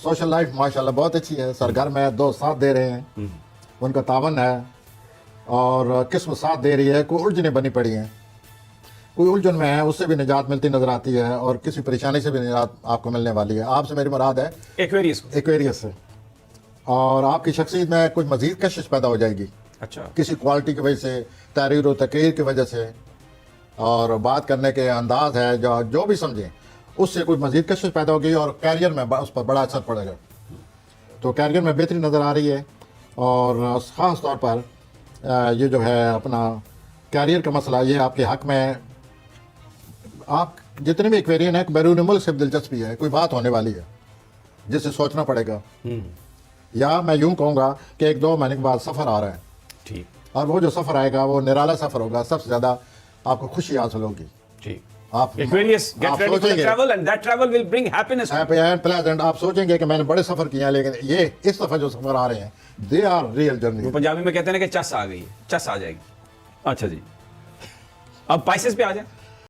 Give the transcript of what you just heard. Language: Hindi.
सोशल लाइफ माशाल्लाह बहुत अच्छी है। सरगर्म है, दोस्त साथ दे रहे हैं, उनका तावन है और किस्म साथ दे रही है। कोई उलझने बनी पड़ी हैं, कोई उलझन में है उससे भी निजात मिलती नजर आती है और किसी परेशानी से भी निजात आपको मिलने वाली है। आपसे मेरी मुराद है एक्वेरियस से। और आपकी शख्सियत में कुछ मजीद कशिश पैदा हो जाएगी। अच्छा, किसी क्वालिटी की वजह से, तहरीर व तकरीर की वजह से, और बात करने के अंदाज है जो भी समझें, उससे कोई मजीद कशिश पैदा होगी और कैरियर में उस पर बड़ा असर पड़ेगा। तो कैरियर में बेहतरी नज़र आ रही है और ख़ास तौर पर ये जो है अपना कैरियर का मसला, ये आपके हक में। आप जितने भी एक्वेरियन है, बैरून मुल्क से दिलचस्पी है, कोई बात होने वाली है जिससे सोचना पड़ेगा। या मैं यूं कहूँगा कि 1-2 महीने के बाद सफ़र आ रहा है, ठीक, और वो जो सफ़र आएगा वो निराला सफ़र होगा। सबसे ज़्यादा आपको खुशी हासिल होगी। ठीक। आप Aquarius, get आप ready for the सोचेंगे travel and that travel will bring happiness. Happy and pleasant. आप सोचेंगे कि मैंने बड़े सफ़र किए हैं, लेकिन ये इस दफ़ा जो सफ़र आ रहे हैं, दे आर रियल वो जर्नी। पंजाबी में कहते हैं ना कि चस आ गई, चस आ जाएगी। अच्छा जी, अब पाइसेस पे आ जाए।